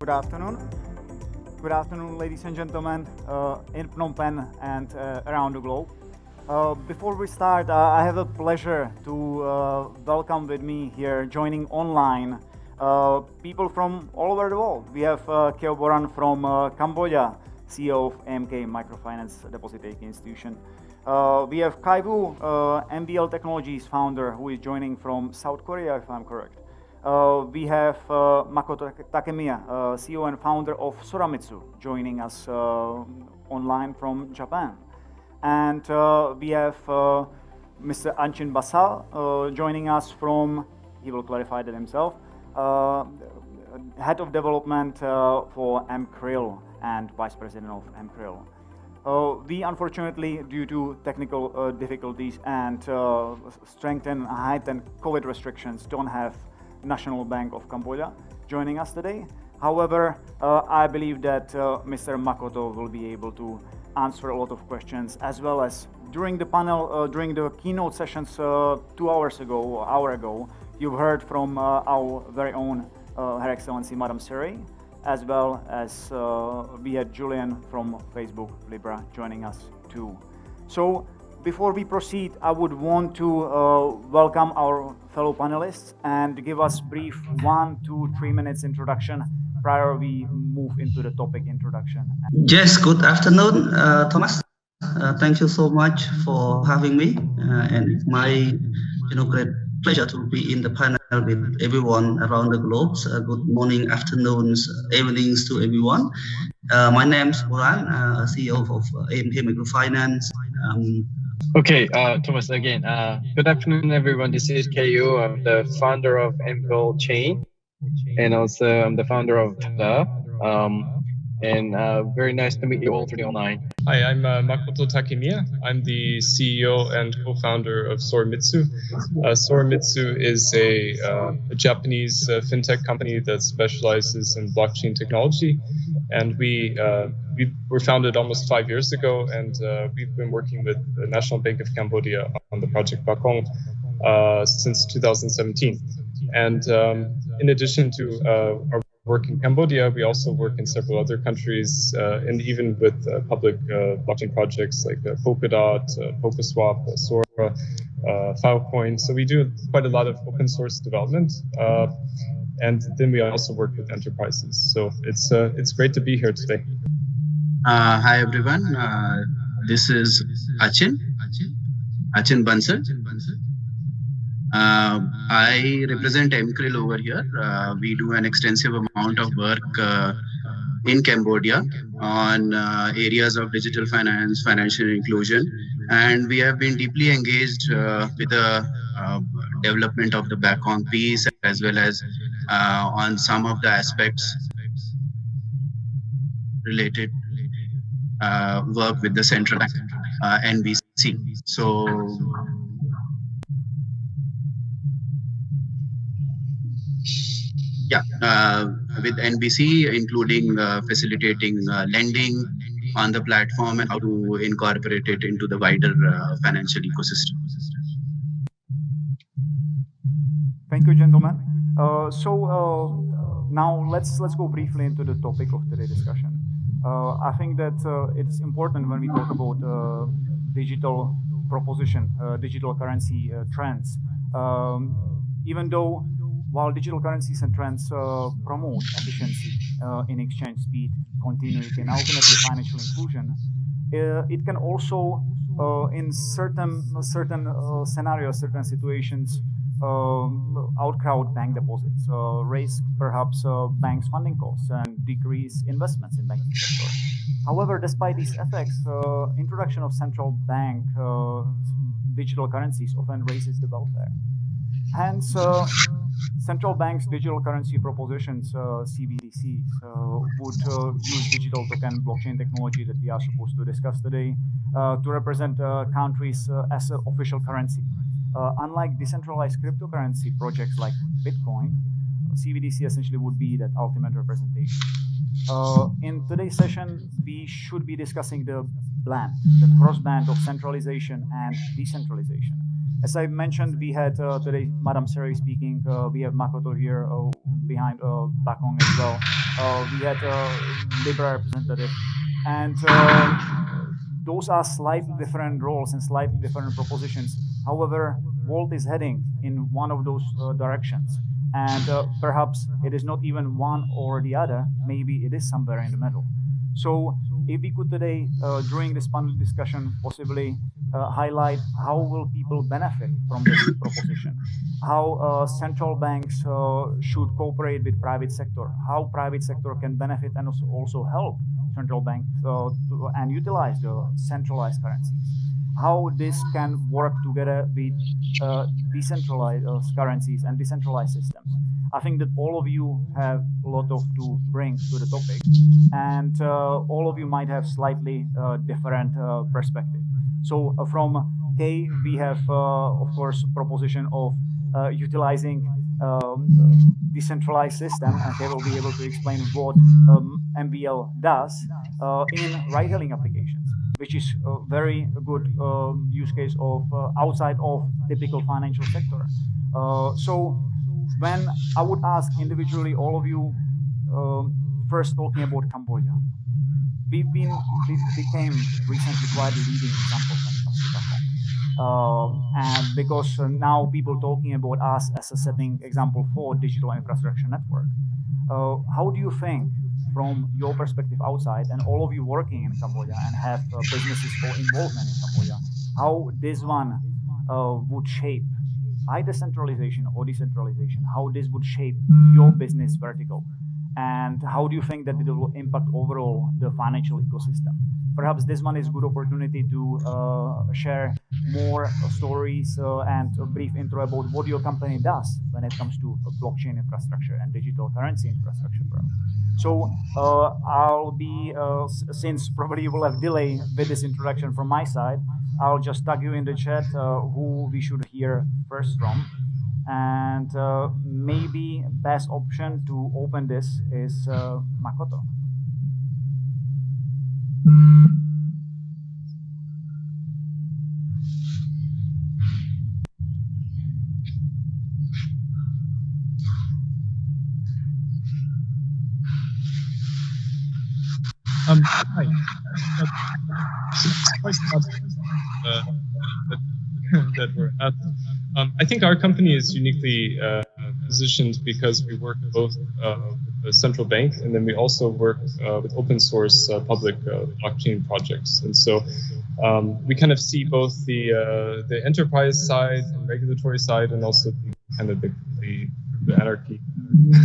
Good afternoon. Good afternoon, ladies and gentlemen, in Phnom Penh and around the globe. Before we start, I have the pleasure to welcome with me here, joining online, people from all over the world. We have Borann from Cambodia, CEO of AMK Microfinance Deposit-taking Institution. We have Kaivu, MBL Technologies founder, who is joining from South Korea, if I'm correct. We have Makoto Takemiya, CEO and founder of Soramitsu, joining us online from Japan. And we have Mr. Anchin Basal joining us from, he will clarify that himself, Head of Development for MKRIL and Vice President of MKRIL. We unfortunately, due to technical difficulties and strengthened heightened COVID restrictions, don't have National Bank of Cambodia joining us today. However, I believe that Mr. Makoto will be able to answer a lot of questions, as well as during the panel, during the keynote sessions 2 hours ago, an hour ago, you've heard from our very own Her Excellency Madam Seri, as well as we had Julian from Facebook Libra joining us too. So before we proceed, I would want to welcome our fellow panelists and give us brief 1 to 3 minutes introduction prior we move into the topic introduction. Yes, good afternoon, Thomas. Thank you so much for having me, and it's my great pleasure to be in the panel with everyone around the globe. Good morning, afternoons, evenings to everyone. My name is Borann, CEO of AMK Microfinance. Okay, Thomas again. Good afternoon, everyone. This is KU. I'm the founder of MBL Chain, and also I'm the founder of TADA. And very nice to meet you all today online. Hi, I'm Makoto Takemiya. I'm the CEO and co-founder of Soramitsu. Soramitsu is a Japanese FinTech company that specializes in blockchain technology. And we were founded almost 5 years ago, and we've been working with the National Bank of Cambodia on the project Borann since 2017. And in addition to our work in Cambodia, we also work in several other countries, and even with public blockchain projects like Polkadot, PokerSwap, Sora, Filecoin. So we do quite a lot of open source development. And then we also work with enterprises. So it's great to be here today. Hi, everyone. This is Achin Bansal. I represent MKRIL over here. We do an extensive amount of work in Cambodia on areas of digital finance, financial inclusion, and we have been deeply engaged with the development of the Borann piece, as well as on some of the aspects related work with the central bank, NBC. So with NBC, including facilitating lending on the platform and how to incorporate it into the wider financial ecosystem. Thank you, gentlemen. Now let's go briefly into the topic of today's discussion. I think that it's important when we talk about digital proposition, digital currency trends. Even though while digital currencies and trends promote efficiency in exchange speed, continuity, and ultimately financial inclusion, it can also, in certain scenarios, certain situations, outcrowd bank deposits, raise perhaps banks' funding costs, and decrease investments in banking sector. However, despite these effects, introduction of central bank digital currencies often raises the welfare. Hence, central banks' digital currency propositions, CBDCs, would use digital token blockchain technology that we are supposed to discuss today to represent countries as an official currency. Unlike decentralized cryptocurrency projects like Bitcoin, CBDC essentially would be that ultimate representation. In today's session, we should be discussing the blend, the cross-band of centralization and decentralization. As I mentioned, we had today Madam Seri speaking. We have Makoto here behind Bakong as well. We had Libra representative, and those are slightly different roles and slightly different propositions. However, Volt is heading in one of those directions, and perhaps it is not even one or the other. Maybe it is somewhere in the middle. So, if we could today, during this panel discussion, possibly highlight how will people benefit from this proposition, how central banks should cooperate with private sector, how private sector can benefit and also help central banks and utilize the centralized currencies, how this can work together with decentralized currencies and decentralized systems. I think that all of you have a lot of to bring to the topic, and all of you might have slightly different perspective. So from K, we have, of course, proposition of utilizing decentralized system, and they will be able to explain what MBL does in ride-hailing applications, which is a very good use case of outside of typical financial sector. So when I would ask individually all of you, first talking about Cambodia, we became recently quite a leading example when it comes to Bakong. And because now people talking about us as a setting example for digital infrastructure network. How do you think, from your perspective outside, and all of you working in Cambodia and have businesses or involvement in Cambodia, how this one would shape either centralization or decentralization, how this would shape your business vertical? And how do you think that it will impact overall the financial ecosystem? Perhaps this one is a good opportunity to share more stories and a brief intro about what your company does when it comes to blockchain infrastructure and digital currency infrastructure. So I'll be, since probably you will have delay with this introduction from my side, I'll just tag you in the chat who we should hear first from. And maybe best option to open this is Makoto. Hi. That we're at. I think our company is uniquely positioned because we work both with the central bank, and then we also work with open source public blockchain projects. And so we kind of see both the enterprise side and regulatory side, and also kind of the anarchy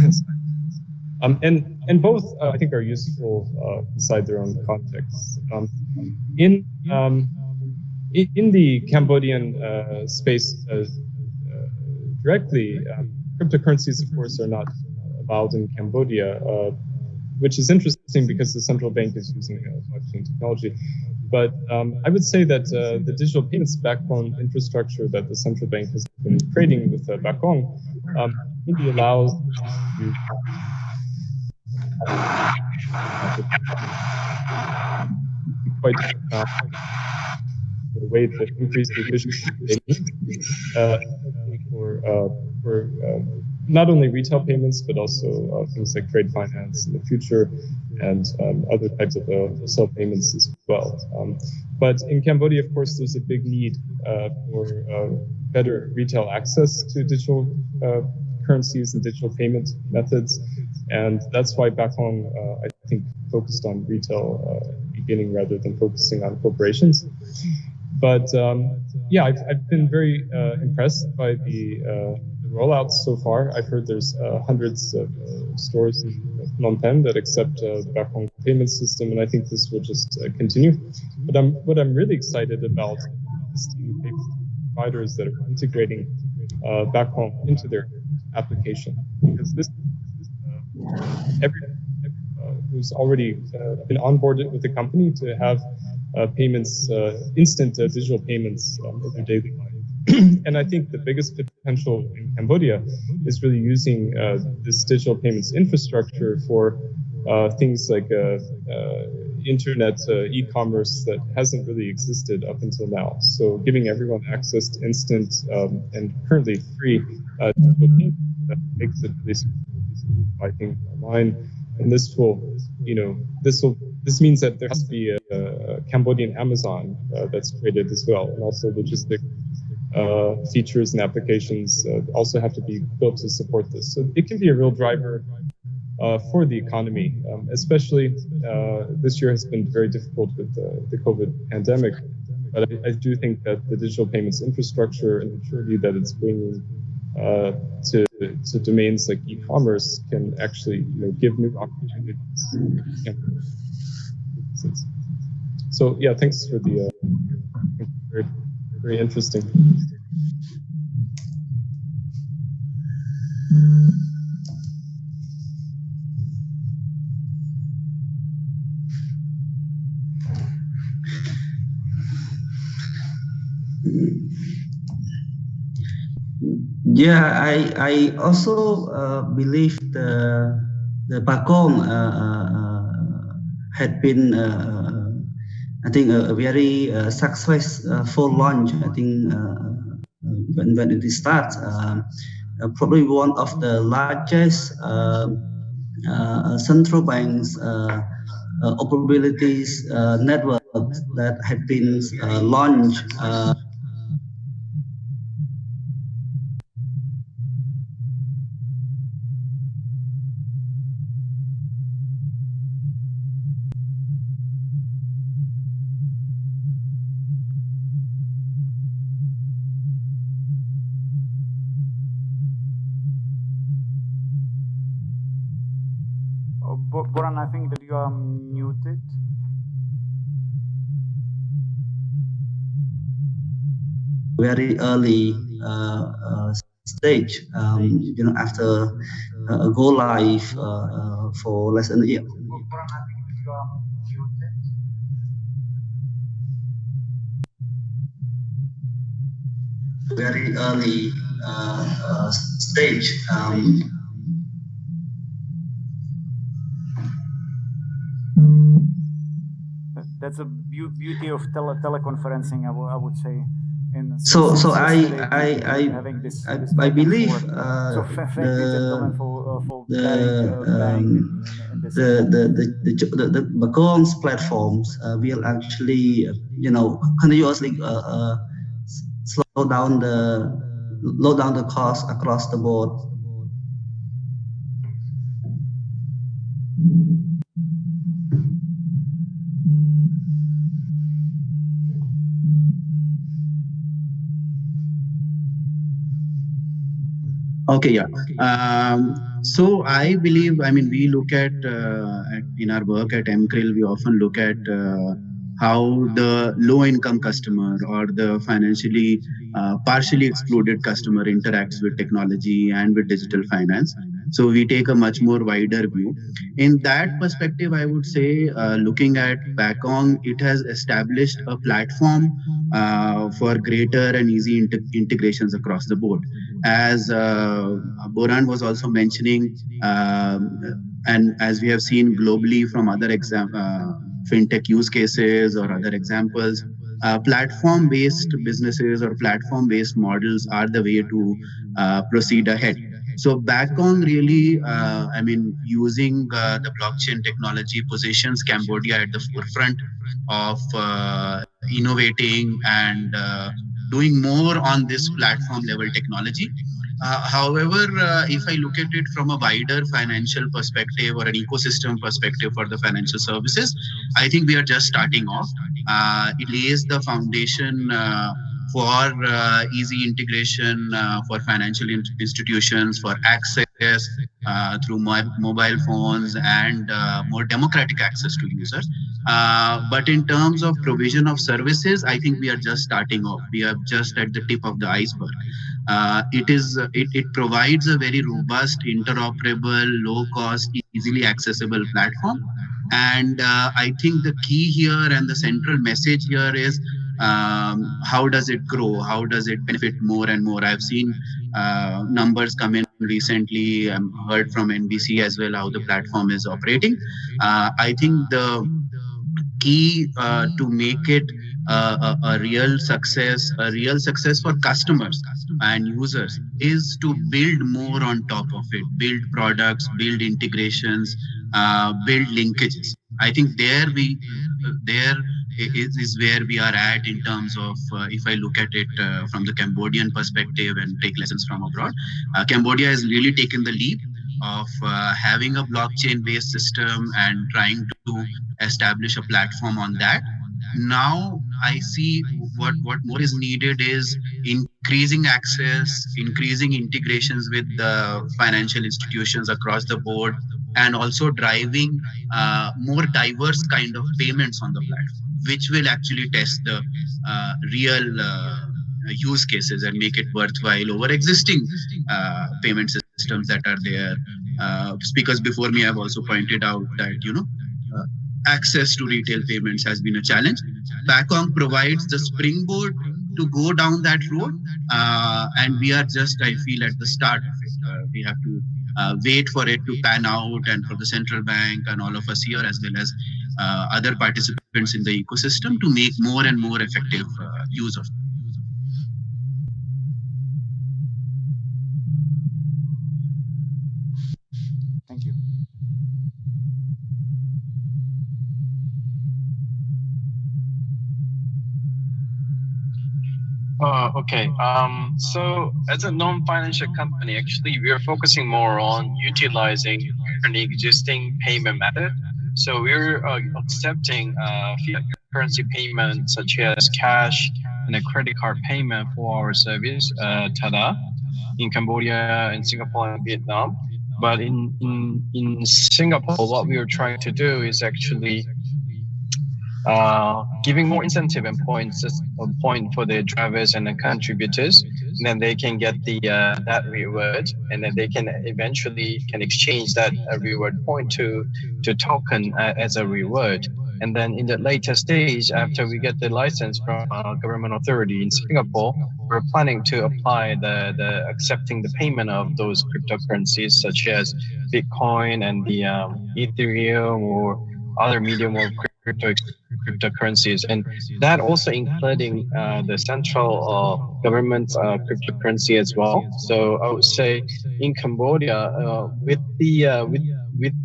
side. And both I think are useful inside their own context. In the Cambodian space directly, cryptocurrencies, of course, are not allowed in Cambodia, which is interesting because the central bank is using blockchain technology. But I would say that the digital payments backbone infrastructure that the central bank has been creating with Bakong maybe allows you quite a way to increase the efficiency for not only retail payments, but also things like trade finance in the future and other types of wholesale payments as well. But in Cambodia, of course, there's a big need for better retail access to digital currencies and digital payment methods. And that's why Bakong, I think, focused on retail beginning rather than focusing on corporations. But yeah, I've been very impressed by the rollouts so far. I've heard there's hundreds of stores in Phnom Penh that accept the Bakong payment system, and I think this will just continue. But what I'm really excited about is the payment providers that are integrating Bakong into their application, because this everyone who's already been onboarded with the company to have payments, instant digital payments in their daily life. And I think the biggest potential in Cambodia is really using this digital payments infrastructure for things like internet e-commerce that hasn't really existed up until now. So giving everyone access to instant and currently free digital payments that makes it really buy things online. And this will, this means that there has to be a Cambodian Amazon that's created as well, and also logistic features and applications also have to be built to support this. So it can be a real driver for the economy, especially this year has been very difficult with the COVID pandemic. But I do think that the digital payments infrastructure and maturity that it's bringing to domains like e-commerce can actually give new opportunities. So yeah, thanks for the very, very interesting. Yeah, I also believe the Pakong had been I think a very successful launch. I think when it starts, probably one of the largest central banks operabilities network that had been launched. Borann, I think that you are muted. Very early stage, after go live for less than a year. Borann, I think that you are muted. Very early stage. That's a beauty of teleconferencing, I would say. So I believe the Bakong's platforms will actually continuously slow down the cost across the board. Okay, yeah. So I believe, we look at in our work at MCRIL, we often look at how the low-income customer or the financially partially excluded customer interacts with technology and with digital finance. So we take a much more wider view. In that perspective, I would say, looking at Bakong, it has established a platform for greater and easy integrations across the board. As Borann was also mentioning, and as we have seen globally from other FinTech use cases or other examples, platform-based businesses or platform-based models are the way to proceed ahead. So Bakong really, using the blockchain technology positions Cambodia at the forefront of innovating and doing more on this platform level technology. However, if I look at it from a wider financial perspective or an ecosystem perspective for the financial services, I think we are just starting off. It lays the foundation for easy integration for financial institutions, for access through mobile phones and more democratic access to users. But in terms of provision of services, I think we are just starting off. We are just at the tip of the iceberg. It provides a very robust, interoperable, low-cost, easily accessible platform. And I think the key here and the central message here is how does it grow? How does it benefit more and more? I've seen numbers come in recently. Heard from NBC as well how the platform is operating. I think key to make it a real success, for customers and users, is to build more on top of it, build products, build integrations, build linkages. I think there is where we are at in terms of, if I look at it from the Cambodian perspective and take lessons from abroad, Cambodia has really taken the leap of having a blockchain based system and trying to establish a platform on that. Now I see what more is needed is increasing access, increasing integrations with the financial institutions across the board, and also driving more diverse kind of payments on the platform, which will actually test the real use cases and make it worthwhile over existing payment systems that are there. Speakers before me have also pointed out that access to retail payments has been a challenge. Bakong provides the springboard to go down that road, and we are just, I feel, at the start of it. We have to wait for it to pan out, and for the central bank and all of us here, as well as other participants in the ecosystem, to make more and more effective use of it. Thank you. Okay. So as a non-financial company, actually, we are focusing more on utilizing an existing payment method. So we're accepting fiat currency payments such as cash and a credit card payment for our service, TADA, in Cambodia, in Singapore, and Vietnam. But in Singapore, what we are trying to do is actually giving more incentive and points for the drivers and the contributors, and then they can get the that reward, and then they can eventually exchange that reward point to token as a reward. And then in the later stage, after we get the license from government authority in Singapore, we're planning to apply the accepting the payment of those cryptocurrencies such as Bitcoin and the Ethereum or other medium of cryptocurrencies, and that also including the central government cryptocurrency as well. So I would say in Cambodia, with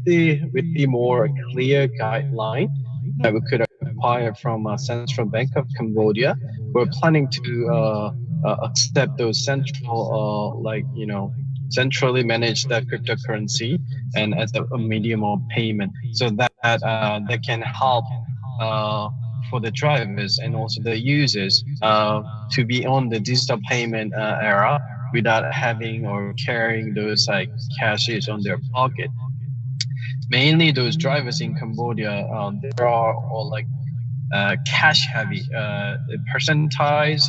the more clear guideline that we could acquire from Central Bank of Cambodia, we're planning to accept those central centrally manage that cryptocurrency and as a medium of payment, so that that can help for the drivers and also the users to be on the digital payment era without having or carrying those like cashes on their pocket. Mainly those drivers in Cambodia, they are all like cash heavy. The percentage,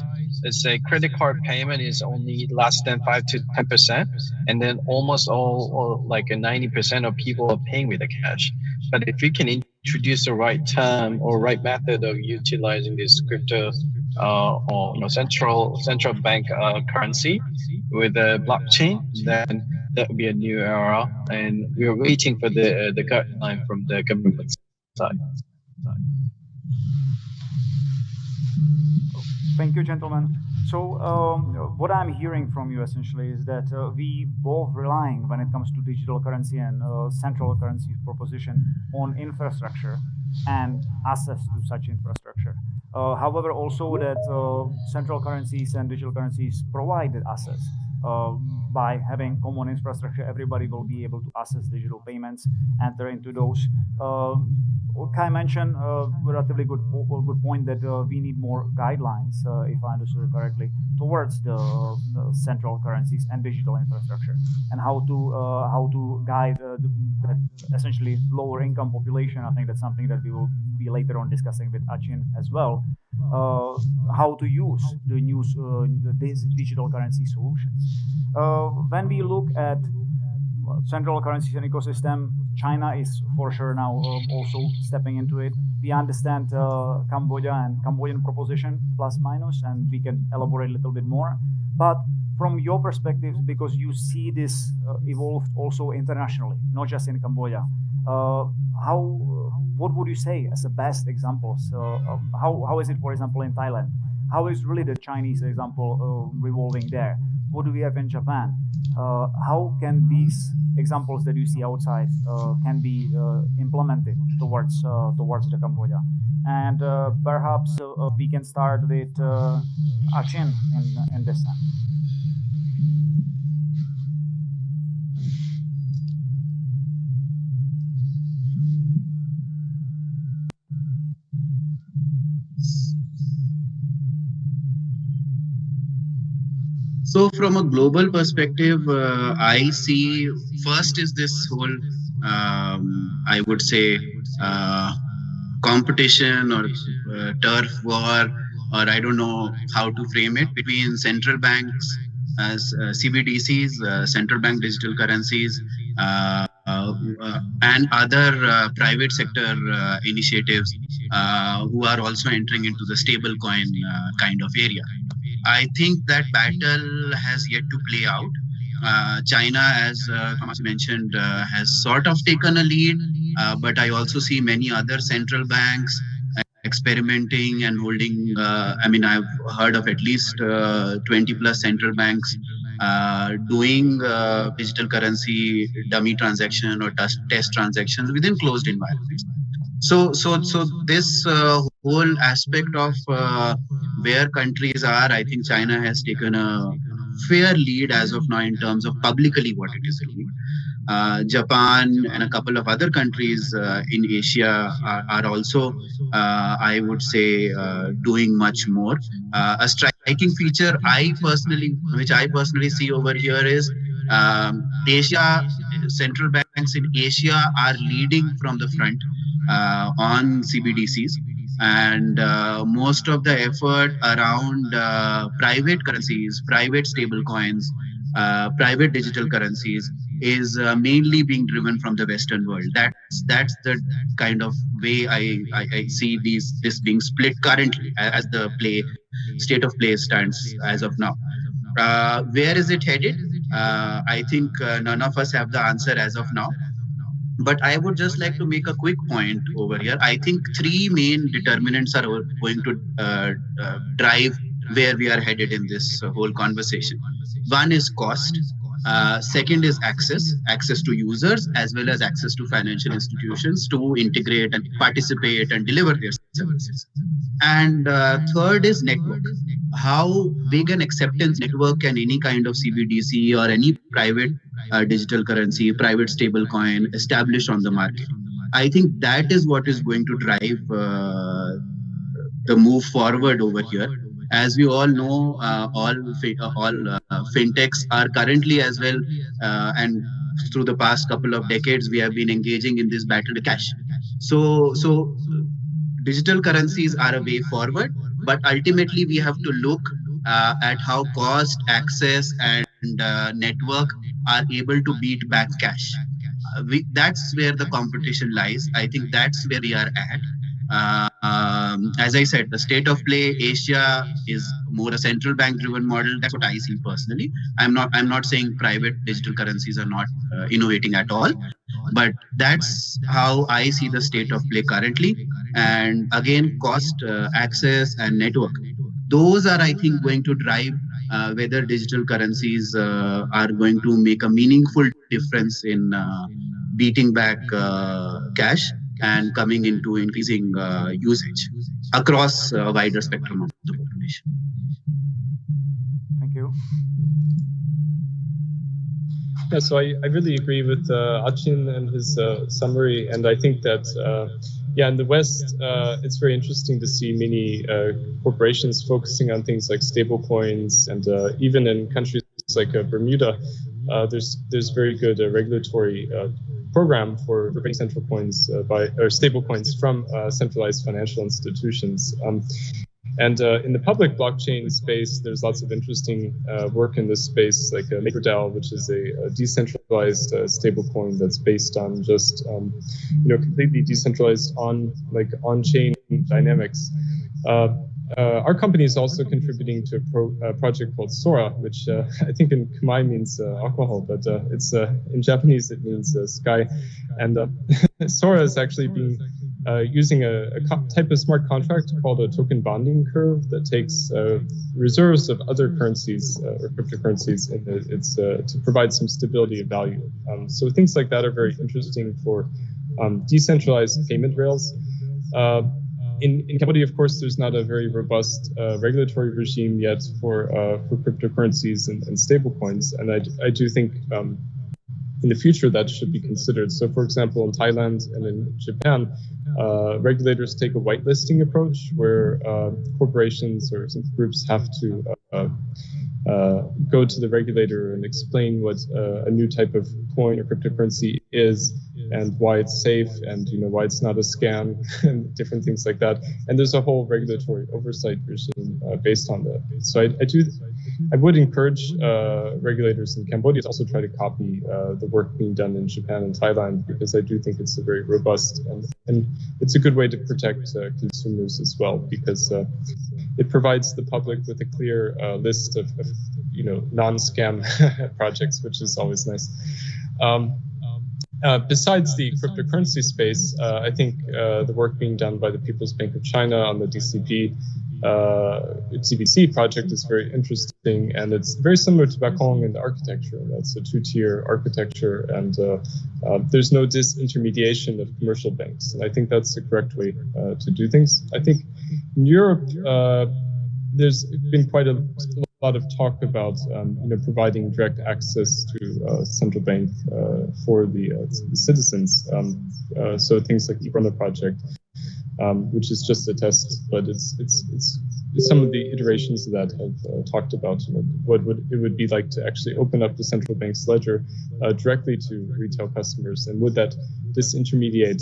let's say credit card payment is only less than 5 to 10%, and then almost all like 90% of people are paying with the cash. But if we can introduce the right term or right method of utilizing this crypto or central bank currency with a blockchain, then that would be a new era, and we are waiting for the guideline from the government side. Thank you, gentlemen. So what I'm hearing from you essentially is that we both relying when it comes to digital currency and central currency proposition on infrastructure and access to such infrastructure. However, also that central currencies and digital currencies provide access. By having common infrastructure, everybody will be able to access digital payments, enter into those. Kai mentioned a relatively good point that we need more guidelines, if I understood it correctly, towards the central currencies and digital infrastructure, and how to guide that essentially lower income population. I think that's something that we will be later on discussing with Achin as well. How to use these digital currency solutions. When we look at central currencies and ecosystem, China is for sure now also stepping into it. We understand Cambodia and Cambodian proposition plus minus, and we can elaborate a little bit more. But from your perspective, because you see this evolve also internationally, not just in Cambodia, how what would you say as the best examples? How is it, for example, in Thailand? How is really the Chinese example revolving there? What do we have in Japan? How can these examples that you see outside can be implemented towards the Cambodia? And perhaps we can start with Achin in this sense. So from a global perspective, I see first is this whole, I would say, competition or turf war, or I don't know how to frame it, between central banks as CBDCs, central bank digital currencies, and other private sector initiatives who are also entering into the stable coin kind of area. I think that battle has yet to play out. China, as Tomas mentioned, has sort of taken a lead, but I also see many other central banks experimenting and holding. I've heard of at least 20 plus central banks doing digital currency dummy transaction or test transactions within closed environments. So this whole aspect of where countries are, I think China has taken a fair lead as of now in terms of publicly what it is doing. Japan and a couple of other countries in Asia are also, I would say, doing much more. A striking feature which I personally see over here is Asia, central banks in Asia are leading from the front on CBDCs. And most of the effort around private currencies, private stable coins, private digital currencies is mainly being driven from the Western world. That's the kind of way I see this being split currently as the state of play stands as of now. Where is it headed? I think none of us have the answer as of now. But I would just like to make a quick point over here. I think three main determinants are going to drive where we are headed in this whole conversation. One is cost. Second is access to users, as well as access to financial institutions to integrate and participate and deliver their services. And third is network. How big an acceptance network can any kind of CBDC or any private digital currency, private stable coin established on the market? I think that is what is going to drive the move forward over here. As we all know, all fintechs are currently as well, and through the past couple of decades, we have been engaging in this battle to cash. So digital currencies are a way forward, but ultimately we have to look at how cost, access, and network are able to beat back cash. That's where the competition lies. I think that's where we are at. As I said, the state of play, Asia is more a central bank driven model. That's what I see personally. I'm not saying private digital currencies are not innovating at all, but that's how I see the state of play currently. And again, cost, access, and network. Those are, I think, going to drive whether digital currencies are going to make a meaningful difference in beating back cash and coming into increasing usage across a wider spectrum of the population. Thank you. Yeah, so I really agree with Achin and his summary, and I think that in the West, it's very interesting to see many corporations focusing on things like stable coins, and even in countries like Bermuda, there's very good regulatory program for bringing central coins or stable coins from centralized financial institutions. And in the public blockchain space, there's lots of interesting work in this space, like Makoto, which is a decentralized stablecoin that's based on just completely decentralized on-chain dynamics. Our company is also contributing to a project called Sora, which I think in Khmer means alcohol, but it's in Japanese it means sky. And Sora is actually being using a type of smart contract called a token bonding curve that takes reserves of other currencies or cryptocurrencies in its to provide some stability of value. So things like that are very interesting for decentralized payment rails. In Cambodia, of course, there's not a very robust regulatory regime yet for cryptocurrencies and stablecoins, and I do think in the future that should be considered. So, for example, in Thailand and in Japan, regulators take a whitelisting approach where corporations or some groups have to go to the regulator and explain what a new type of coin or cryptocurrency is and why it's safe and why it's not a scam and different things like that. And there's a whole regulatory oversight regime based on that. So I would encourage regulators in Cambodia to also try to copy the work being done in Japan and Thailand, because I do think it's a very robust and it's a good way to protect consumers as well, because it provides the public with a clear list of non-scam projects, which is always nice. Besides the cryptocurrency space, I think the work being done by the People's Bank of China on the DCP CBC project is very interesting, and it's very similar to Bakong in the architecture. That's a two-tier architecture, and there's no disintermediation of commercial banks. And I think that's the correct way to do things. I think in Europe, there's been quite a lot of talk about providing direct access to central bank for the citizens. So things like the Borann project, which is just a test, but it's some of the iterations of that have talked about what it would be like to actually open up the central bank's ledger directly to retail customers, and would that disintermediate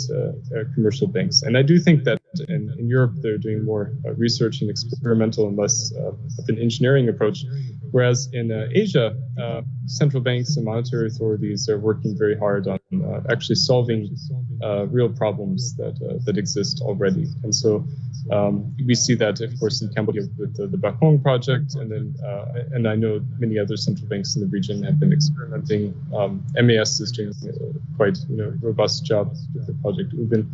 commercial banks? And I do think that in Europe they're doing more research and experimental and less of an engineering approach, whereas in Asia, central banks and monetary authorities are working very hard on actually solving real problems that exist already. And so we see that, of course, in Cambodia with the Bakong project, and then and I know many other central banks in the region have been experimenting. MAS is doing quite robust job with the project Ubin.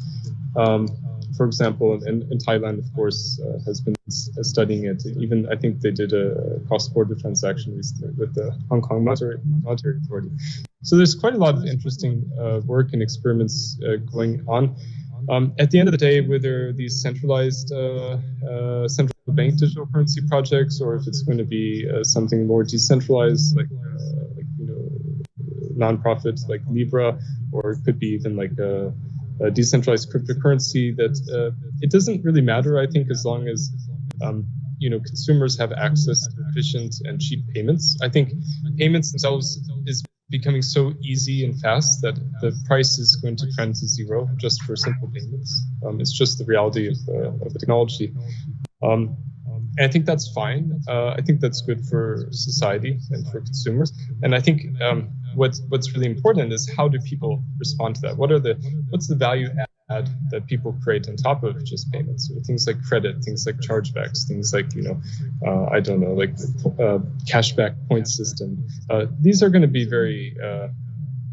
For example, in Thailand, of course, has been studying it. Even I think they did a cross-border transaction recently with the Hong Kong Monetary Authority. So there's quite a lot of interesting work and experiments going on. At the end of the day, whether these centralized central bank digital currency projects, or if it's going to be something more decentralized, like nonprofit like Libra, or it could be even like a decentralized cryptocurrency, that it doesn't really matter, I think, as long as consumers have access to efficient and cheap payments. I think payments themselves is becoming so easy and fast that the price is going to trend to zero just for simple payments. It's just the reality of the technology. And I think that's fine. I think that's good for society and for consumers. And I think what's really important is, how do people respond to that? What's the value add that people create on top of just payments? So things like credit, things like chargebacks, things like I don't know, like cashback point system. These are going to be very.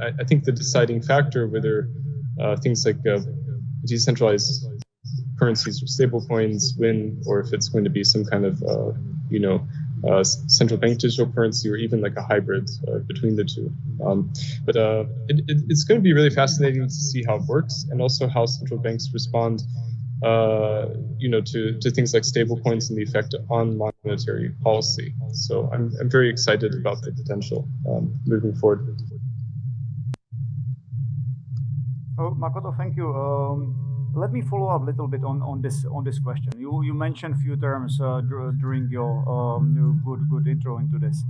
I think the deciding factor whether things like decentralized currencies or stable coins win, or if it's going to be some kind of central bank digital currency, or even like a hybrid between the two. But it's going to be really fascinating to see how it works, and also how central banks respond to things like stable coins and the effect on monetary policy. So I'm very excited about the potential moving forward. Oh, Makoto, thank you. Let me follow up a little bit on this question. You mentioned a few terms during your good intro into this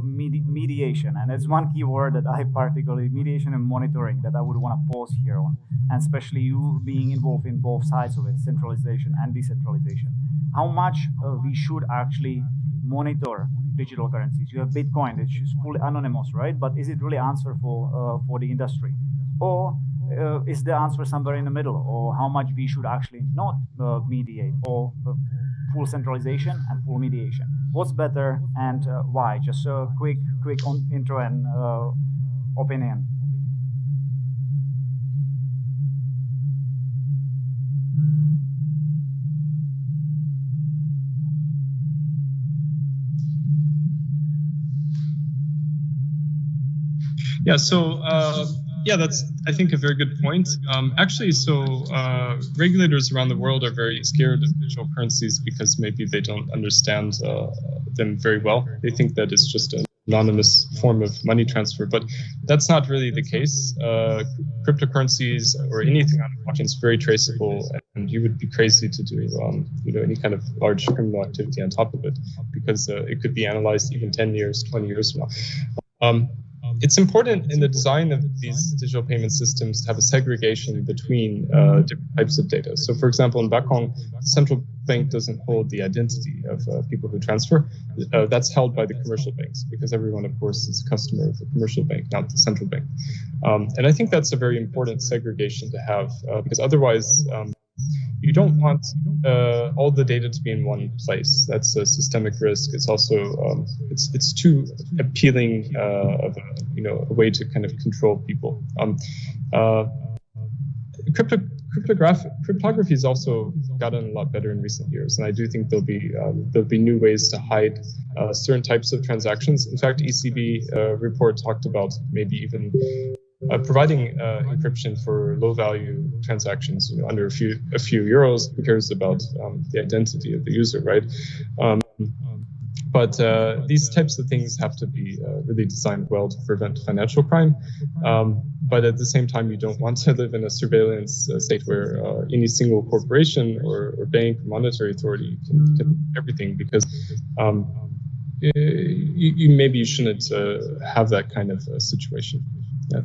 mediation, and it's one key word that I particularly, mediation and monitoring, that I would want to pause here on, and especially you being involved in both sides of it, centralization and decentralization. How much we should actually monitor digital currencies? You have Bitcoin, which is fully anonymous, right? But is it really answer for the industry, or is the answer somewhere in the middle, or how much we should actually not mediate, or full centralization and full mediation? What's better and why? Just a quick intro and opinion. Yeah, so yeah, that's, I think, a very good point. Actually, so regulators around the world are very scared of digital currencies because maybe they don't understand them very well. They think that it's just an anonymous form of money transfer, but that's not really the case. Cryptocurrencies or anything on blockchain is very traceable, and you would be crazy to do any kind of large criminal activity on top of it, because it could be analyzed even 10 years, 20 years from now. It's important in the design of these digital payment systems to have a segregation between different types of data. So, for example, in Bakong, the central bank doesn't hold the identity of people who transfer. That's held by the commercial banks, because everyone, of course, is a customer of the commercial bank, not the central bank. And I think that's a very important segregation to have, because otherwise, you don't want all the data to be in one place. That's a systemic risk. It's also it's too appealing of a way to kind of control people. Cryptography has also gotten a lot better in recent years, and I do think there'll be new ways to hide certain types of transactions. In fact, ECB report talked about maybe even providing encryption for low-value transactions, under a few euros. Who cares about the identity of the user, right? But these types of things have to be really designed well to prevent financial crime. But at the same time, you don't want to live in a surveillance state where any single corporation or bank or monetary authority can do everything, because maybe you shouldn't have that kind of situation. Yeah.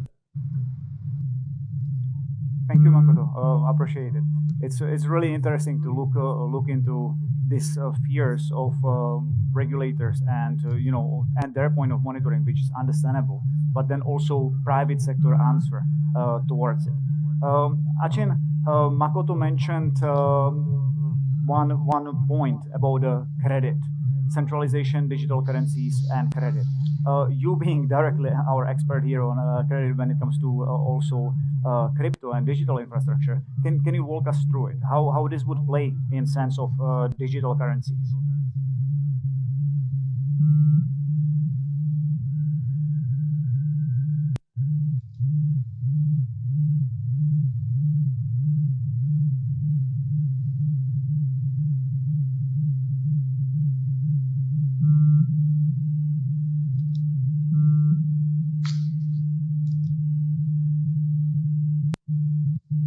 Thank you, Makoto. Appreciate it. It's really interesting to look into these fears of regulators and and their point of monitoring, which is understandable, but then also private sector answer towards it. Achin, Makoto mentioned one point about credit, centralization, digital currencies, and credit. You being directly our expert here on credit when it comes to also crypto and digital infrastructure, can you walk us through it? How this would play in sense of digital currencies?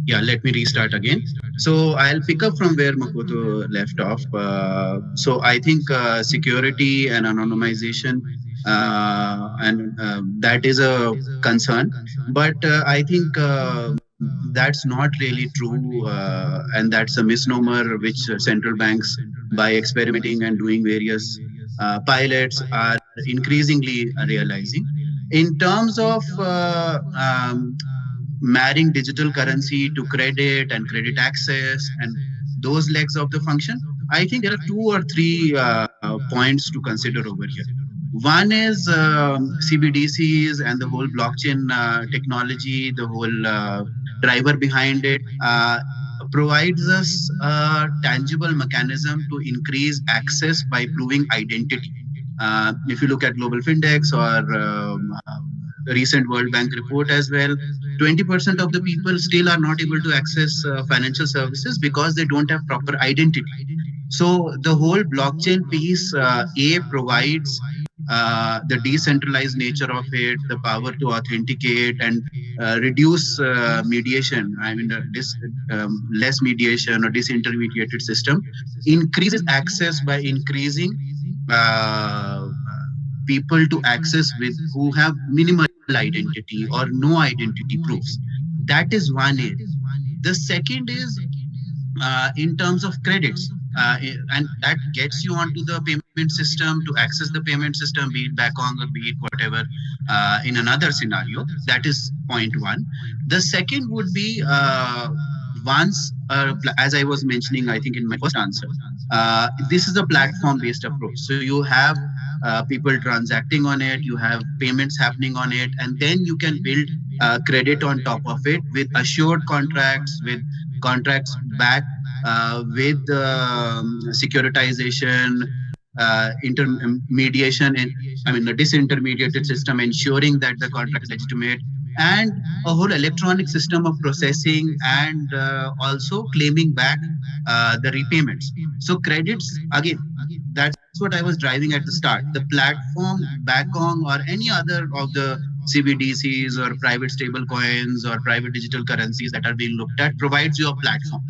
Yeah, let me restart again. So I'll pick up from where Makoto left off. So I think security and anonymization, and that is a concern. But I think that's not really true, and that's a misnomer which central banks, by experimenting and doing various pilots, are increasingly realizing. In terms of marrying digital currency to credit and credit access and those legs of the function, I think there are 2 or 3 points to consider over here. One is CBDCs and the whole blockchain technology, the whole driver behind it provides us a tangible mechanism to increase access by proving identity. If you look at global FinTechs or recent World Bank report as well, 20% of the people still are not able to access financial services because they don't have proper identity. So the whole blockchain piece, provides the decentralized nature of it, the power to authenticate and reduce mediation. I mean, less mediation or disintermediated system increases access by increasing people to access with who have minimal identity or no identity proofs. That is one area. The second is in terms of credits, and that gets you onto the payment system to access the payment system, be it Bakong or be it whatever, in another scenario. That is point one. The second would be once, as I was mentioning, I think in my first answer, this is a platform-based approach. So you have people transacting on it, you have payments happening on it, and then you can build credit on top of it with assured contracts, with contracts backed with securitization, intermediation and a disintermediated system ensuring that the contract is legitimate, and a whole electronic system of processing and also claiming back the repayments. So credits, again, that's what I was driving at the start. The platform, Bakong, or any other of the CBDCs or private stable coins or private digital currencies that are being looked at provides you a platform.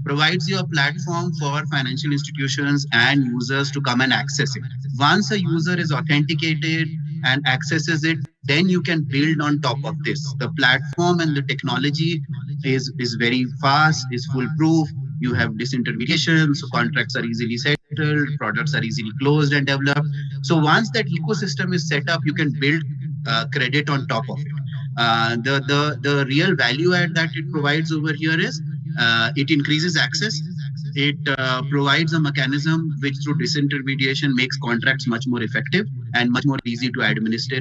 Provides you a platform for financial institutions and users to come and access it. Once a user is authenticated and accesses it, then you can build on top of this. The platform and the technology is very fast, is foolproof. You have disintermediation, so contracts are easily settled, products are easily closed and developed. So once that ecosystem is set up, you can build credit on top of it. The real value add that it provides over here is it increases access. It provides a mechanism which through disintermediation makes contracts much more effective and much more easy to administer,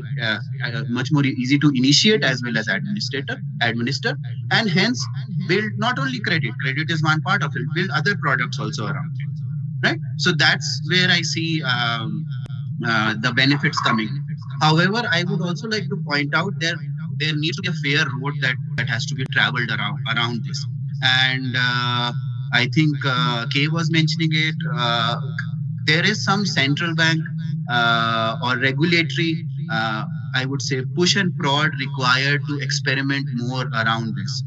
much more easy to initiate as well as administer, and hence build not only credit. Credit is one part of it. Build other products also around it, right? So that's where I see the benefits coming. However, I would also like to point out there needs to be a fair road that has to be traveled around this. And I think Kay was mentioning it. There is some central bank or regulatory, I would say, push and prod required to experiment more around this.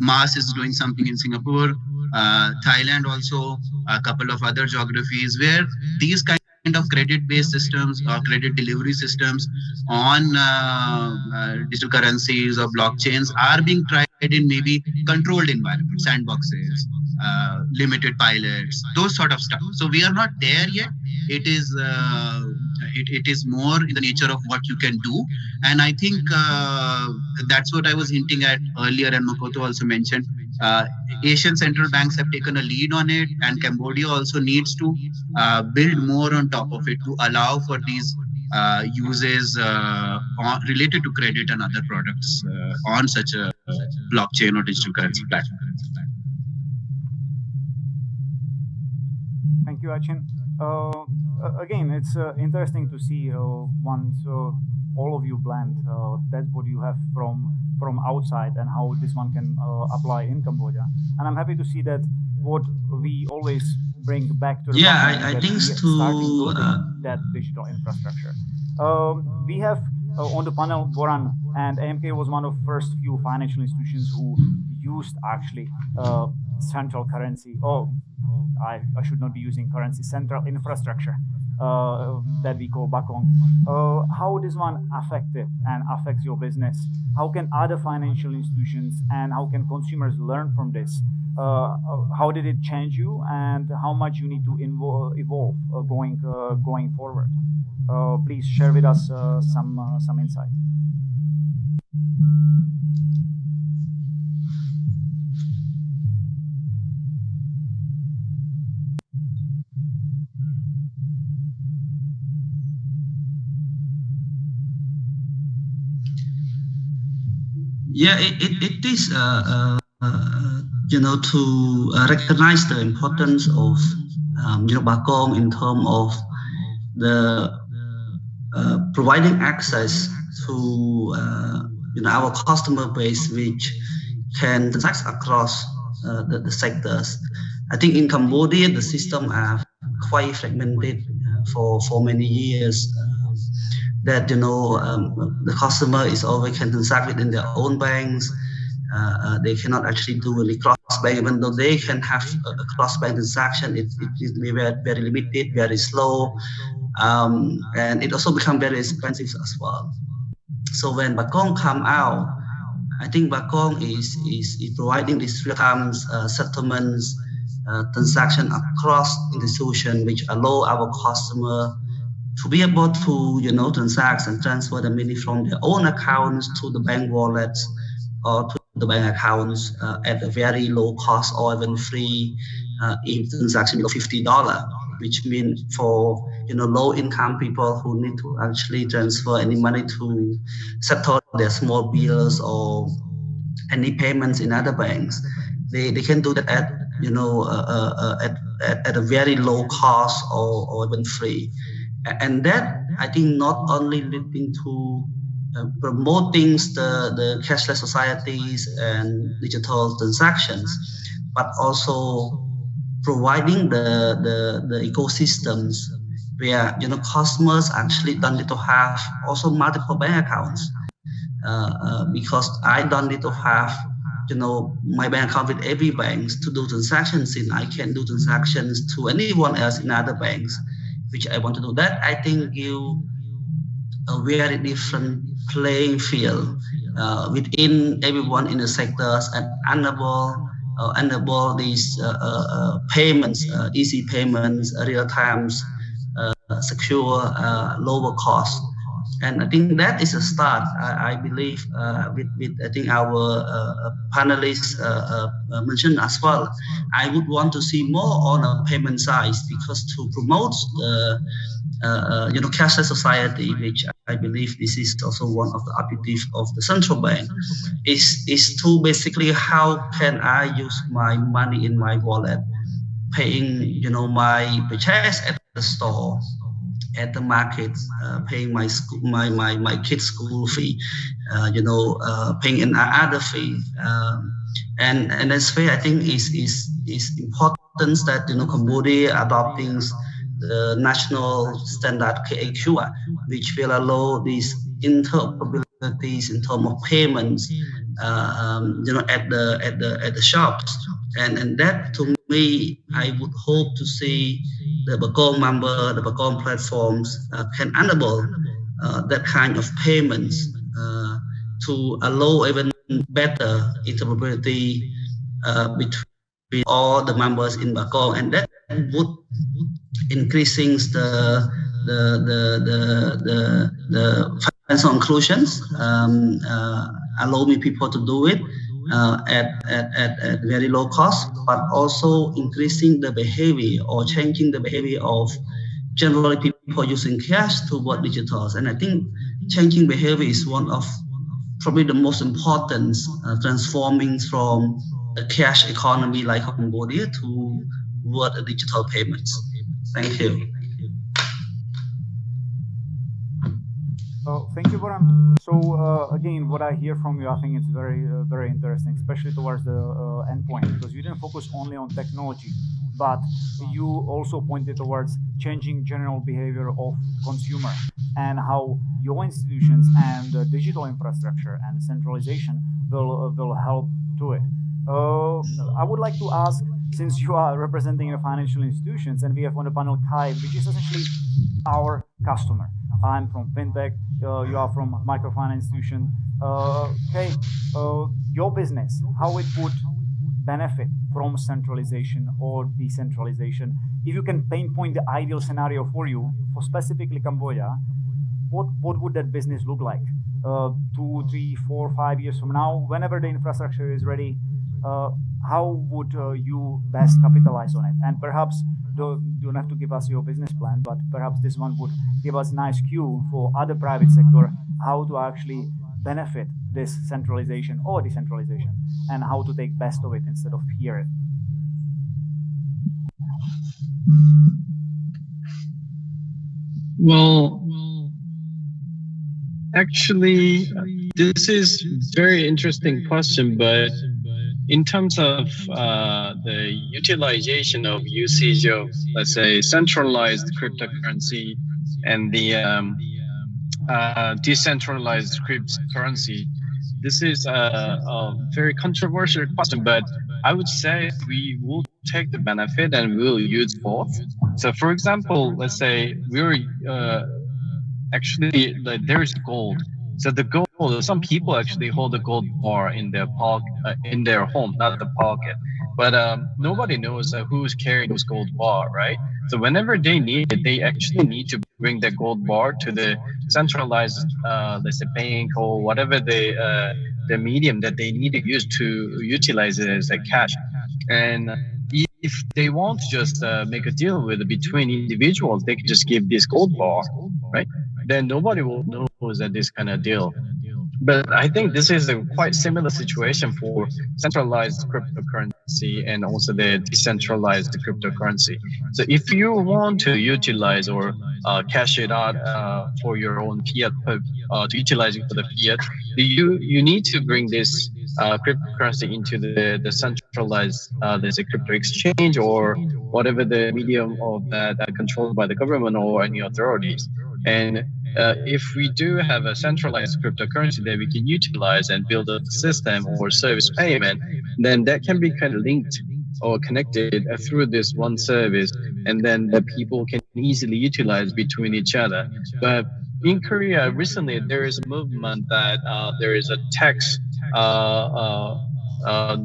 MAS is doing something in Singapore, Thailand also, a couple of other geographies where these kind of credit-based systems or credit delivery systems on digital currencies or blockchains are being tried in maybe controlled environments, sandboxes, limited pilots, those sort of stuff. So we are not there yet. It is more in the nature of what you can do. And I think that's what I was hinting at earlier, and Makoto also mentioned. Asian central banks have taken a lead on it, and Cambodia also needs to build more on top of it to allow for these uses related to credit and other products on such a blockchain or digital currency platform. Thank you, Achin. Again, it's interesting to see once all of you blend that's what you have from outside and how this one can apply in Cambodia. And I'm happy to see that what we always bring back to the I think to that digital infrastructure. We have on the panel Borann, and AMK was one of first few financial institutions who used actually central currency. I should not be using currency, central infrastructure that we call Bakong. How this one affected and affects your business? How can other financial institutions and how can consumers learn from this? How did it change you, and how much you need to evolve going forward? Please share with us some insight. Yeah, it is to recognize the importance of Bakong in terms of the providing access to our customer base, which can transact across the sectors. I think in Cambodia the system are quite fragmented for many years. That the customer is always can transact within their own banks. They cannot actually do any cross bank, even though they can have a cross bank transaction. It is very limited, very slow, and it also become very expensive as well. So when Bakong come out, I think Bakong is providing these real-time settlements, transaction across institution, which allow our customer to be able to transact and transfer the money from their own accounts to the bank wallets or to the bank accounts at a very low cost or even free in transaction below $50, which means for low income people who need to actually transfer any money to settle their small bills or any payments in other banks, they can do that at at a very low cost or even free. And that, I think, not only leading to promoting the cashless societies and digital transactions, but also providing the ecosystems where customers actually don't need to have also multiple bank accounts, because I don't need to have my bank account with every bank to do transactions in. I can do transactions to anyone else in other banks which I want to do. That, I think, you a very different playing field within everyone in the sectors, and enable these payments, easy payments, real times, secure, lower cost. And I think that is a start. I believe with I think our panelists mentioned as well. I would want to see more on a payment side, because to promote cashless society, which I believe this is also one of the objectives of the central bank, is to basically how can I use my money in my wallet, paying my purchase at the store, at the market, paying my school, my kids' school fee, paying an other fee, and that's why I think is important that Cambodia adopting the national standard KAQ, which will allow these interoperabilities in terms of payments, at the shops, and that, to me, I would hope to see the Bakong member, the Bakong platforms can enable that kind of payments to allow even better interoperability between all the members in Bakong, and that would increasing the financial inclusions, allowing people to do it at very low cost, but also increasing the behavior or changing the behavior of generally people using cash toward digitals. And I think changing behavior is one of probably the most important, transforming from a cash economy like Cambodia toward digital payments. Thank you. Thank you, Borann. So again, what I hear from you, I think it's very, very interesting, especially towards the endpoint, because you didn't focus only on technology, but you also pointed towards changing general behavior of consumer and how your institutions and the digital infrastructure and centralization will help to it. I would like to ask, since you are representing the financial institutions, and we have on the panel Kai, which is essentially our customer. I'm from FinTech, you are from Microfinance institution. Okay, your business, how it would benefit from centralization or decentralization? If you can pinpoint the ideal scenario for you, for specifically Cambodia, what would that business look like? 2, 3, 4, 5 years from now, whenever the infrastructure is ready, how would you best capitalize on it? And perhaps don't have to give us your business plan, but perhaps this one would give us nice cue for other private sector how to actually benefit this centralization or decentralization, and how to take best of it instead of fear it. Well, actually, this is very interesting question, but in terms of the utilization of usage of, let's say, centralized cryptocurrency and the decentralized cryptocurrency, this is a very controversial question, but I would say we will take the benefit and we'll use both. So for example, let's say we're actually, like, there's gold. So the gold, some people actually hold a gold bar in their in their home, not the pocket. But nobody knows who's carrying those gold bar, right? So whenever they need it, they actually need to bring the gold bar to the centralized, let's say, bank or whatever the medium that they need to use to utilize it as a cash. And if they want to just make a deal with between individuals, they can just give this gold bar, right? Then nobody will know that this kind of deal. But I think this is a quite similar situation for centralized cryptocurrency and also the decentralized cryptocurrency. So if you want to utilize or cash it out for your own fiat, to utilize it for the fiat, you need to bring this cryptocurrency into the centralized, there's a crypto exchange or whatever the medium of that controlled by the government or any authorities. And if we do have a centralized cryptocurrency that we can utilize and build a system or service payment, then that can be kind of linked or connected through this one service, and then the people can easily utilize between each other. But in Korea, recently there is a movement that there is a tax.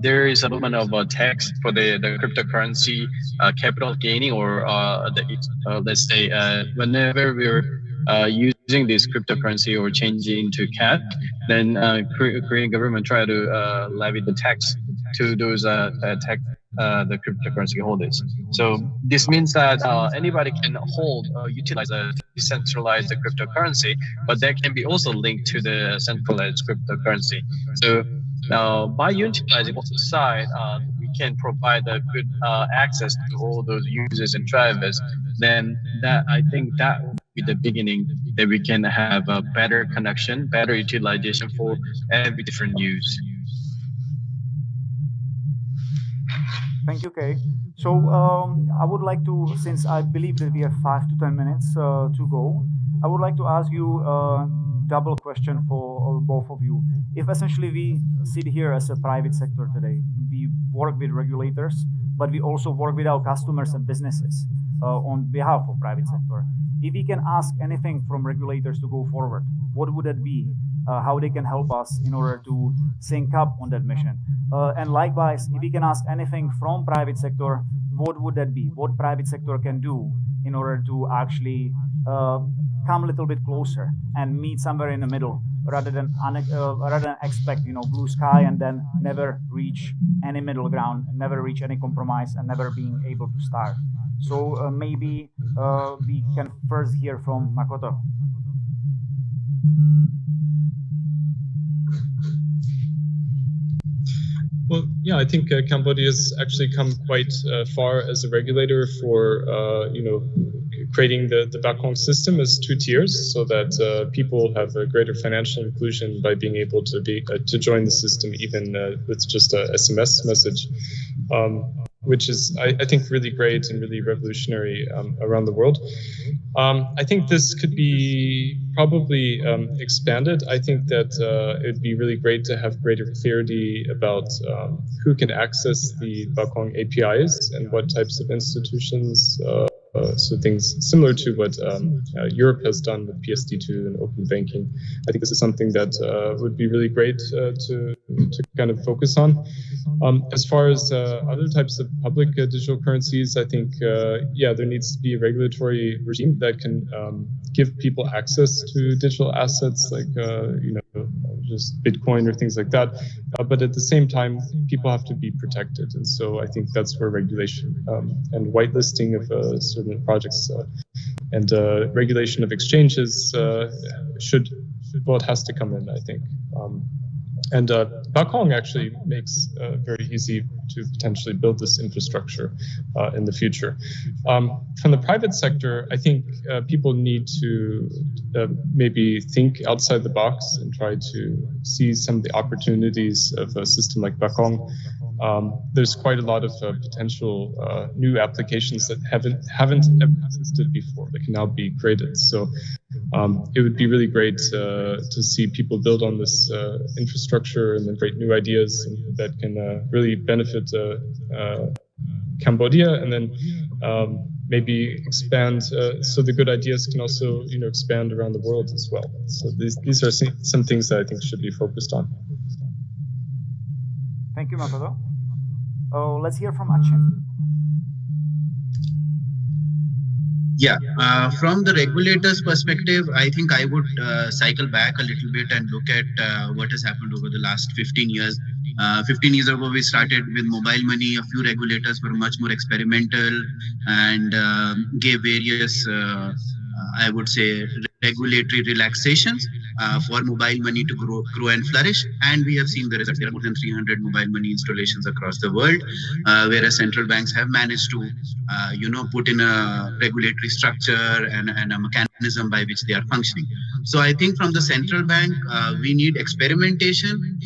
There is a movement of a tax for the cryptocurrency capital gaining, or let's say whenever we're using this cryptocurrency or changing into CAFT, then Korean government try to levy the tax to those the cryptocurrency holders. So this means that anybody can utilize a decentralized cryptocurrency, but that can be also linked to the centralized cryptocurrency. So by utilizing both sides, we can provide a good access to all those users and drivers. Then I think that will be the beginning that we can have a better connection, better utilization for every different use. Thank you, Kay. So I would like to, since I believe that we have 5 to 10 minutes to go, I would like to ask you a double question for both of you. If essentially we sit here as a private sector today, we work with regulators, but we also work with our customers and businesses on behalf of private sector. If we can ask anything from regulators to go forward, what would that be? How they can help us in order to sync up on that mission? And likewise, if we can ask anything from private sector, what would that be? What private sector can do in order to actually come a little bit closer and meet somewhere in the middle, rather than expect blue sky and then never reach any middle ground, never reach any compromise, and never being able to start. So maybe we can first hear from Makoto. Well, yeah, I think Cambodia has actually come quite far as a regulator for, creating the Bakong system as 2 tiers, so that people have a greater financial inclusion by being able to join the system, even with just a SMS message, which is, I think, really great and really revolutionary around the world. I think this could be probably expanded. I think that it would be really great to have greater clarity about who can access the Bakong APIs and what types of institutions. So things similar to what Europe has done with PSD2 and open banking. I think this is something that would be really great to kind of focus on. As far as other types of public digital currencies, I think, there needs to be a regulatory regime that can give people access to digital assets like, just Bitcoin or things like that. But at the same time, people have to be protected. And so I think that's where regulation and whitelisting of certain projects and regulation of exchanges it has to come in, I think. And Bakong actually makes very easy to potentially build this infrastructure in the future. From the private sector, I think people need to maybe think outside the box and try to see some of the opportunities of a system like Bakong. There's quite a lot of potential new applications that haven't ever existed before that can now be created. So it would be really great to see people build on this infrastructure and then create new ideas that can really benefit Cambodia, and then maybe expand so the good ideas can also expand around the world as well. So these are some things that I think should be focused on. Thank you, Makoto. Let's hear from Achin. Yeah, from the regulator's perspective, I think I would cycle back a little bit and look at what has happened over the last 15 years. 15 years ago, we started with mobile money. A few regulators were much more experimental and gave various, I would say, regulatory relaxations for mobile money to grow and flourish. And we have seen the result. There are more than 300 mobile money installations across the world, whereas central banks have managed to, put in a regulatory structure and a mechanism by which they are functioning. So I think from the central bank, we need experimentation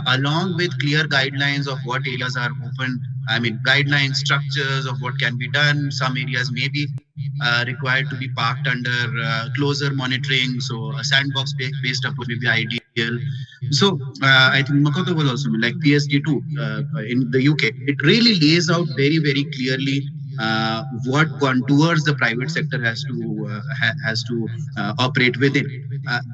along with clear guidelines of what areas are open. I mean, guidelines, structures of what can be done. Some areas may be required to be parked under closer monitoring. So a sandbox-based approach may be ideal. So I think Makoto will also like PSD2 in the UK. It really lays out very, very clearly what contours the private sector has to operate within.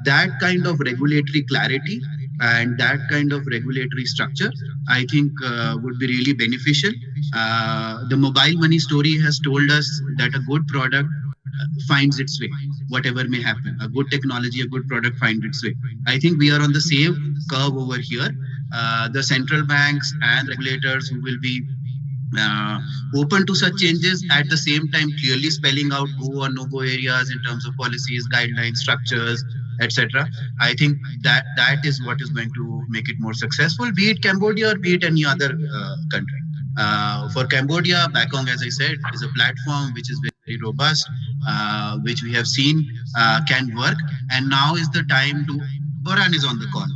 That kind of regulatory clarity and that kind of regulatory structure, I think, would be really beneficial. The mobile money story has told us that a good product finds its way, whatever may happen. A good technology, a good product finds its way. I think we are on the same curve over here. The central banks and regulators who will be open to such changes, at the same time clearly spelling out go or no go areas in terms of policies, guidelines, structures, etc. I think that is what is going to make it more successful, be it Cambodia or be it any other country. For Cambodia, Bakong, as I said, is a platform which is very robust, which we have seen can work. And now is the time to, Borann is on the call.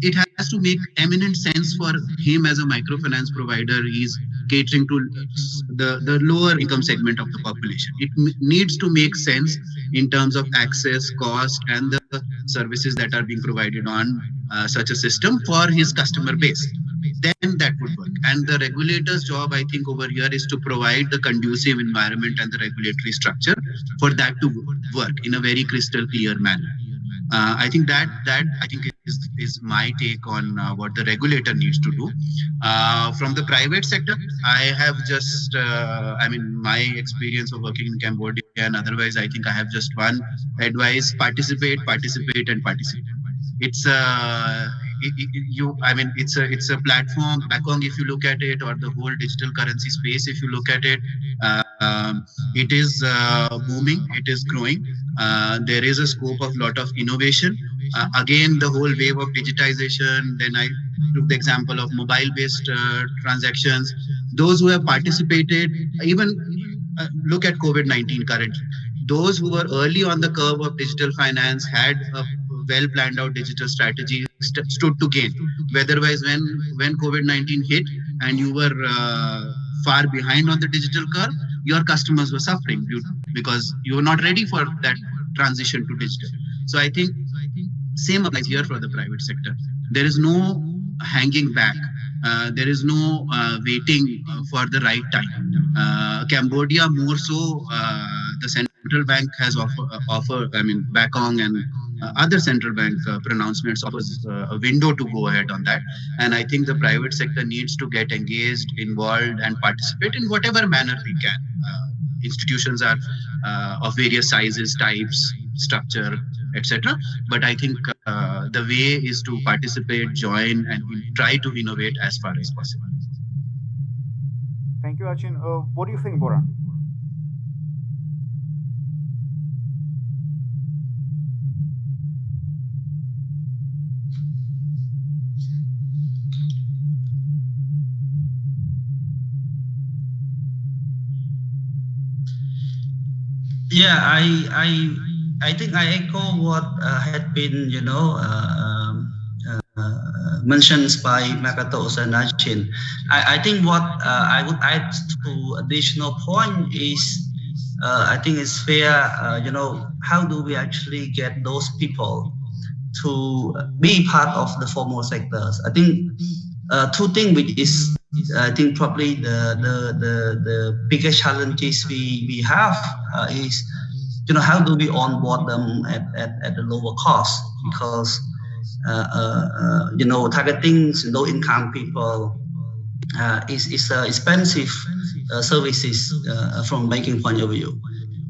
It has to make eminent sense for him as a microfinance provider. He's catering to the lower income segment of the population. It needs to make sense in terms of access, cost, and the services that are being provided on such a system for his customer base. Then that would work. And the regulator's job, I think, over here is to provide the conducive environment and the regulatory structure for that to work in a very crystal clear manner. I think that is my take on what the regulator needs to do. From the private sector, I have just, my experience of working in Cambodia and otherwise, I think I have just one advice: participate. It's it's a platform. Bakong, if you look at it, or the whole digital currency space, if you look at it, it is booming. It is growing. There is a scope of lot of innovation. Again, the whole wave of digitization. Then I took the example of mobile-based transactions. Those who have participated, even look at COVID-19 currently. Those who were early on the curve of digital finance had a well planned out digital strategy stood to gain. Otherwise, when COVID-19 hit and you were far behind on the digital curve, your customers were suffering because you were not ready for that transition to digital. So I think same applies here for the private sector. There is no hanging back. There is no waiting for the right time. Cambodia more so, the central bank has offered, Bakong and other central bank pronouncements offers a window to go ahead on that. And I think the private sector needs to get engaged, involved, and participate in whatever manner we can. Institutions are of various sizes, types, structure, etc. But I think the way is to participate, join, and try to innovate as far as possible. Thank you, Achin. What do you think, Borann? Yeah, I think I echo what had been, mentioned by Makoto and Achin. I think what I would add to additional point is, I think it's fair, how do we actually get those people to be part of the formal sectors? I think two things which is, I think probably the biggest challenges we have is, how do we onboard them at a lower cost? Because targeting low income people is expensive services from banking point of view.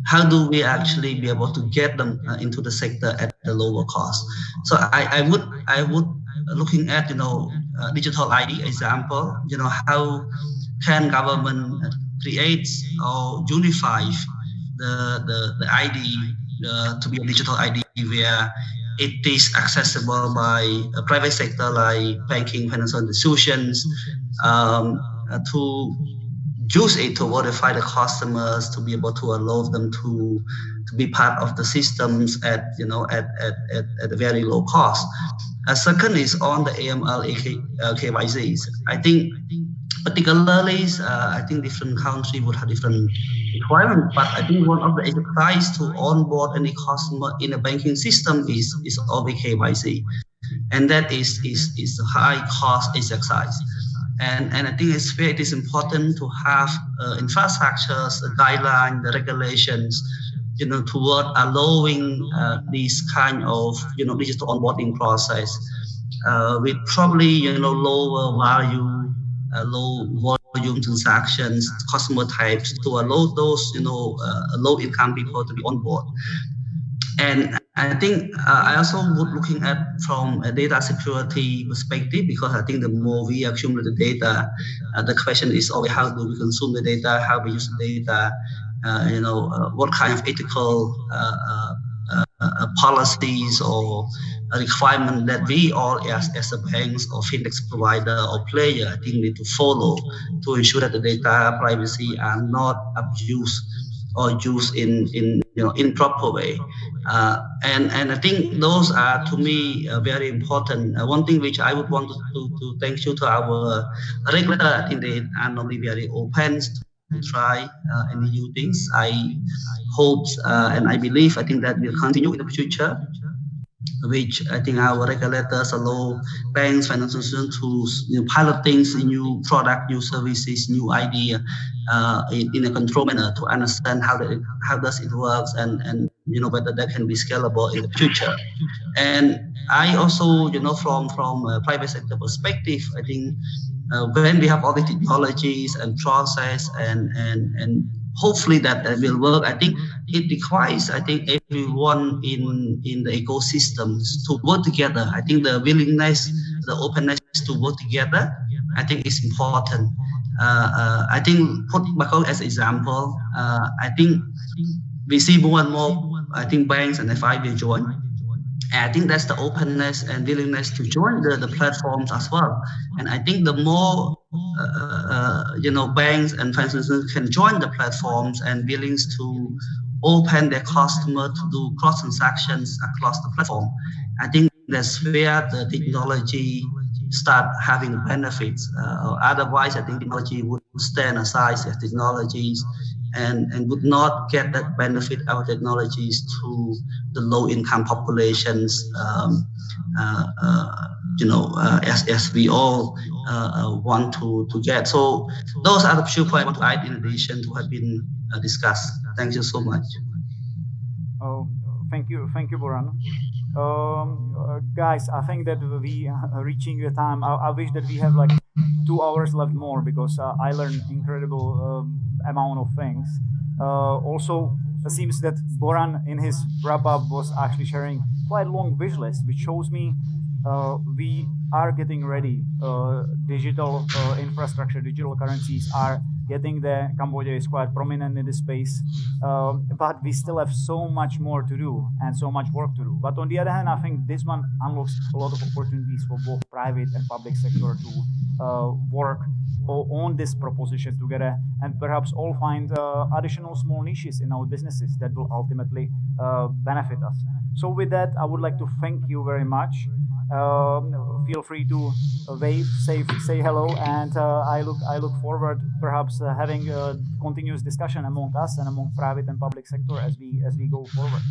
How do we actually be able to get them into the sector at the lower cost? So I would looking at digital ID example. How can government create or unify the ID to be a digital ID where it is accessible by a private sector like banking, financial institutions, to use it to verify the customers, to be able to allow them to be part of the systems at a very low cost. Second is on the AML KYCs. I think particularly, I think different countries would have different requirements, but I think one of the exercise to onboard any customer in a banking system is always KYC, and that is a high cost exercise. And I think it is important to have infrastructures, guidelines, the regulations, toward allowing this kind of digital onboarding process with probably lower value, low volume transactions, customer types to allow those low income people to be on board. And I think I also would looking at from a data security perspective, because I think the more we accumulate the data, the question is always how do we consume the data, how we use the data, what kind of ethical policies or requirement that we all as a banks or fintech provider or player, I think need to follow to ensure that the data privacy are not abused or used in improper way. And I think those are to me very important. One thing which I would want to thank you to our regulator. I think they are normally very open to try any new things. I hope and I believe I think that will continue in the future, which I think our regulators allow banks, financial institutions to pilot things, new product, new services, new idea in a control manner to understand how does it works and whether that can be scalable in the future. And I also from a private sector perspective, I think when we have all the technologies and process and hopefully that will work. I think it requires, everyone in the ecosystems to work together. I think the willingness, the openness to work together, I think is important. I think put Makoto as example. I think we see more and more. I think banks and FI will join. And I think that's the openness and willingness to join the platforms as well. And I think the more banks and financial institutions can join the platforms and willingness to open their customer to do cross transactions across the platform, I think that's where the technology start having benefits. Otherwise, I think technology would stand aside as technologies and would not get that benefit of technologies to the low-income populations, as we all want to get. So those are the few points I want to add in addition to what have been discussed. Thank you so much. Oh, thank you, Borann. Guys, I think that we are reaching the time. I wish that we have like 2 hours left more because I learned incredible amount of things. Also, it seems that Borann in his wrap up was actually sharing quite a long wish list, which shows me we are getting ready. Digital infrastructure, digital currencies are getting there. Cambodia is quite prominent in this space, but we still have so much more to do and so much work to do. But on the other hand, I think this one unlocks a lot of opportunities for both private and public sector to work on this proposition together and perhaps all find additional small niches in our businesses that will ultimately benefit us. So with that, I would like to thank you very much. Feel free to wave, say hello, and I look forward perhaps having a continuous discussion among us and among private and public sector as we go forward.